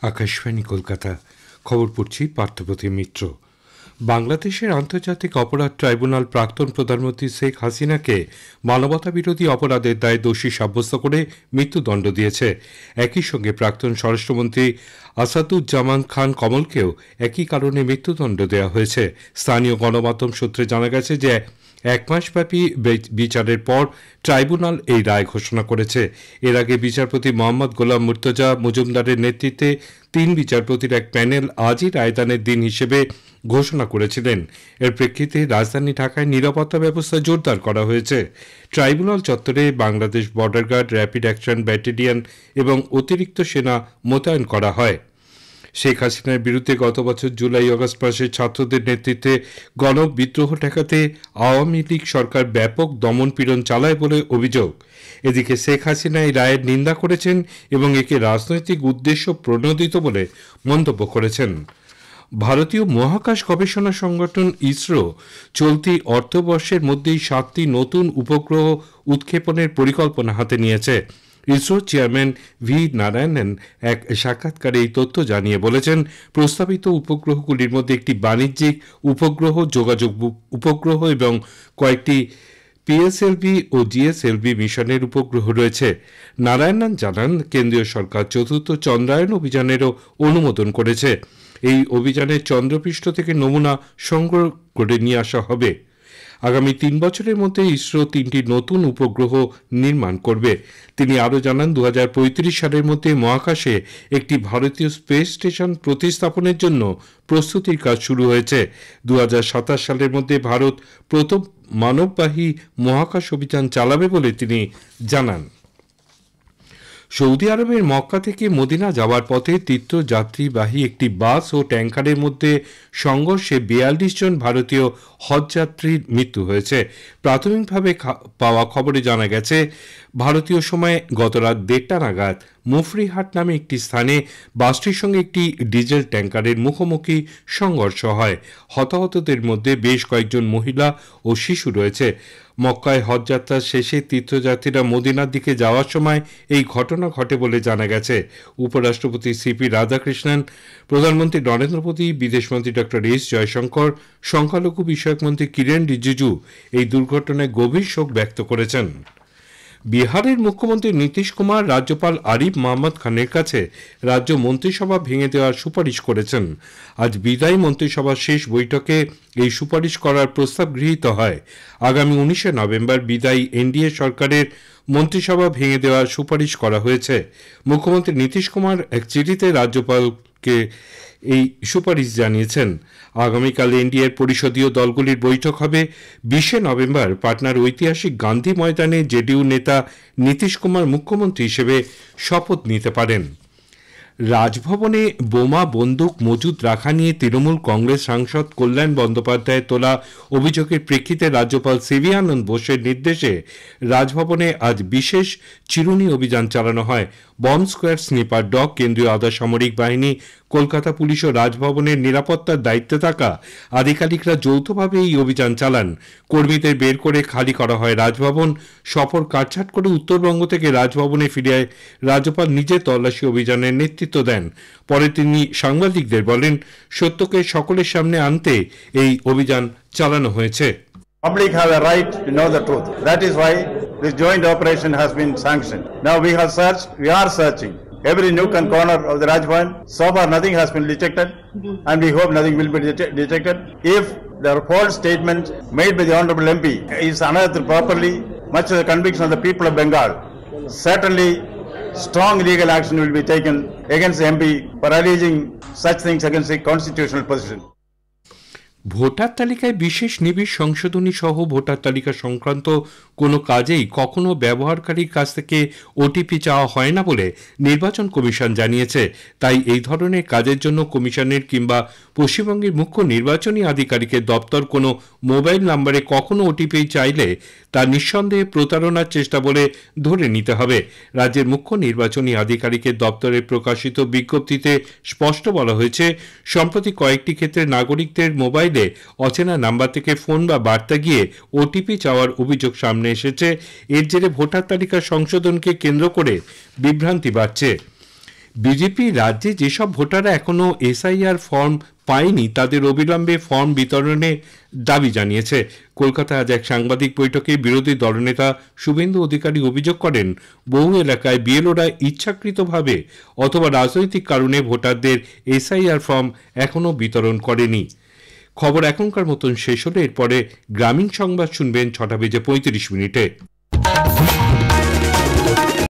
আকাশবাণী কলকাতা। খবর পড়ছি পার্থপ্রতিম মিত্র। বাংলাদেশের আন্তর্জাতিক অপরাধ ট্রাইব্যুনাল প্রাক্তন প্রধানমন্ত্রী শেখ হাসিনাকে মানবতা বিরোধী অপরাধের দায়ে দোষী সাব্যস্ত করে মৃত্যুদণ্ড দিয়েছে। একই সঙ্গে প্রাক্তন স্বরাষ্ট্রমন্ত্রী আসাদুজ্জামান খান কমলকেও একই কারণে মৃত্যুদণ্ড দেওয়া হয়েছে। স্থানীয় গণমাধ্যম সূত্রে জানা গেছে যে এক মাসব্যাপী বিচারের পর ট্রাইব্যুনাল এই রায় ঘোষণা করেছে। এর আগে বিচারপতি মোহাম্মদ গোলাম মুর্তজা মজুমদারের নেতৃত্বে 3 বিচারপতির এক প্যানেল আজই রায়দানের দিন হিসেবে ঘোষণা করেছিলেন। এর প্রেক্ষিতে রাজধানী ঢাকায় নিরাপত্তা ব্যবস্থা জোরদার করা হয়েছে। ট্রাইব্যুনাল চত্বরে Bangladesh border guard, rapid action battalion এবং অতিরিক্ত সেনা মোতায়েন করা হয়। শেখ হাসিনার বিরুদ্ধে গত বছর জুলাই আগস্ট মাসে ছাত্রদের নেতৃত্বে গণবিদ্রোহ ঠেকাতে আওয়ামী লীগ সরকার ব্যাপক দমনপীড়ন চালায় বলে অভিযোগ। এদিকে শেখ হাসিনা এই রায়ের নিন্দা করেছেন এবং একে রাজনৈতিক উদ্দেশ্য প্রণোদিত বলে মন্তব্য করেছেন। ভারতীয় মহাকাশ গবেষণা সংগঠন ইসরো চলতি অর্থবর্ষের মধ্যেই 7টি নতুন উপগ্রহ উৎক্ষেপণের পরিকল্পনা হাতে নিয়েছে। ইসরো চেয়ারম্যান ভি নারায়ণন এক সাক্ষাৎকারে এই তথ্য জানিয়ে বলেছেন, প্রস্তাবিত উপগ্রহগুলির মধ্যে একটি বাণিজ্যিক উপগ্রহ, যোগাযোগ উপগ্রহ এবং কয়েকটি পিএসএলভি ও জিএসএলভি মিশনের উপগ্রহ রয়েছে। নারায়ণন জানান, কেন্দ্রীয় সরকার 4র্থ চন্দ্রায়ন অভিযানেরও অনুমোদন করেছে। এই অভিযানে চন্দ্রপৃষ্ঠ থেকে নমুনা সংগ্রহ করে নিয়ে আসা হবে। আগামী 3 বছরের মধ্যে ইসরো 3টি নতুন উপগ্রহ নির্মাণ করবে। তিনি আরও জানান, 2035 সালের মধ্যে মহাকাশে একটি ভারতীয় স্পেস স্টেশন প্রতিস্থাপনের জন্য প্রস্তুতির কাজ শুরু হয়েছে। 2027 সালের মধ্যে ভারত প্রথম মানববাহী মহাকাশ অভিযান চালাবে বলে তিনি জানান। সৌদি আরবের মক্কা থেকে মদিনা যাওয়ার পথে তীর্থযাত্রীবাহী একটি বাস ও ট্যাঙ্কারের মধ্যে সংঘর্ষে 42 জন ভারতীয় হজযাত্রীর মৃত্যু হয়েছে। প্রাথমিকভাবে পাওয়া খবরে জানা গেছে, ভারতীয় সময় গত রাত 1:30 নাগাদ মুফরিহাট নামে একটি স্থানে বাসটির সঙ্গে একটি ডিজেল ট্যাঙ্কারের মুখোমুখি সংঘর্ষ হয়। হতাহতদের মধ্যে বেশ কয়েকজন মহিলা ও শিশু রয়েছে। মক্কায় হজযাত্রার শেষে তীর্থযাত্রীরা মদিনার দিকে যাওয়ার সময় এই ঘটনা ঘটে বলে জানা গেছে। উপরাষ্ট্রপতি সিপি রাধাকৃষ্ণন, প্রধানমন্ত্রী নরেন্দ্র মোদী, বিদেশমন্ত্রী ডক্টর এস জয়শঙ্কর, সংখ্যালঘু বিষয়ক মন্ত্রী কিরেন রিজিজু এই দুর্ঘটনায় গভীর শোক ব্যক্ত করেছেন। বিহারের মুখ্যমন্ত্রী নীতিশ কুমার রাজ্যপাল আরিফ মোহাম্মদ খানের কাছে রাজ্য মন্ত্রিসভা ভেঙে দেওয়ার সুপারিশ করেছেন। আজ বিদায়ী মন্ত্রিসভার শেষ বৈঠকে এই সুপারিশ করার প্রস্তাব গৃহীত হয়। আগামী 19শে নভেম্বর বিদায়ী এনডিএ সরকারের মন্ত্রিসভা ভেঙে দেওয়ার সুপারিশ করা হয়েছে। মুখ্যমন্ত্রী নীতিশ কুমার এক চিঠিতে রাজ্যপালকে এই সুপারিশ জানিয়েছেন। আগামীকাল এনডিএর পরিষদীয় দলগুলির বৈঠক হবে। 20শে নভেম্বর পাটনার ঐতিহাসিক গান্ধী ময়দানে জেডিইউ নেতা নীতিশ কুমার মুখ্যমন্ত্রী হিসেবে শপথ নিতে পারেন। রাজভবনে বোমা বন্দুক মজুত রাখা নিয়ে তৃণমূল কংগ্রেস সাংসদ কল্যাণ বন্দ্যোপাধ্যায় তোলা অভিযোগের প্রেক্ষিতে রাজ্যপাল সিভি আনন্দ বোসের নির্দেশে রাজভবনে আজ বিশেষ চিরুনি অভিযান চালানো হয়। বম্ব স্কোয়ার, স্নিপার ডগ, কেন্দ্রীয় আধা সামরিক বাহিনী, কলকাতা পুলিশ ও রাজভবনের নিরাপত্তার দায়িত্বে থাকা আধিকারিকরা যৌথভাবে এই অভিযান চালান। কর্মীদের বের করে খালি করা হয় রাজভবন। সফর কাটছাট করে উত্তরবঙ্গ থেকে রাজভবনে ফিরে রাজ্যপাল নিজে তল্লাশি অভিযানের নেতৃত্ব দেন। পরে তিনি সাংবাদিকদের বলেন, সত্যকে সকলের সামনে আনতে এই অভিযান চালানো হয়েছে। Public have a right to know the truth. That is why this joint operation has been sanctioned. Now we have searched, we are searching every nook and corner of the Rajbhavan. So far nothing has been detected and we hope nothing will be detected. If the false statement made by the Honorable MP is unearthed properly, much to the conviction of the people of Bengal, certainly strong legal action will be taken against the MP for alleging such things against the constitutional position. Voter তালিকায় বিশেষ নিবিড় সংশোধনী সহ voter তালিকা সংক্রান্ত কোনো কাজেই কখনো ব্যবহারকারীর কাছ থেকে ওটিপি চাওয়া হয় না বলে নির্বাচন কমিশন জানিয়েছে। তাই এই ধরনের কাজের জন্য কমিশনের কিংবা পশ্চিমবঙ্গের মুখ্য নির্বাচনী আধিকারিকের দপ্তর কোনো মোবাইল নম্বরে কখনো ওটিপি চাইলে তা নিঃসন্দেহে প্রতারণার চেষ্টা বলে ধরে নিতে হবে। রাজ্যের মুখ্য নির্বাচনী আধিকারিকের দপ্তরে প্রকাশিত বিজ্ঞপ্তিতে স্পষ্ট বলা হয়েছে, সম্প্রতি কয়েকটি ক্ষেত্রে নাগরিকদের মোবাইলে অচেনা নাম্বার থেকে ফোন বা বার্তা গিয়ে ওটিপি চাওয়ার অভিযোগ সামনে এসেছে। এর জেরে ভোটার তালিকা সংশোধনকে কেন্দ্র করে বিভ্রান্তি বাড়ছে। বিজেপি রাজ্যে যেসব ভোটাররা এখনো এসআইআর ফর্ম পায়নি তাদের অবিলম্বে ফর্ম বিতরণের দাবি জানিয়েছে। কলকাতায় আজ এক সাংবাদিক বৈঠকে বিরোধী দলনেতা শুভেন্দু অধিকারী অভিযোগ করেন, বহু এলাকায় বিএলওরা ইচ্ছাকৃতভাবে অথবা রাজনৈতিক কারণে ভোটারদের এসআইআর ফর্ম এখনো বিতরণ করেনি। খবর এখনকার মতন শেষ হলে এরপরে গ্রামীণ সংবাদ শুনবেন 6:35 মিনিটে।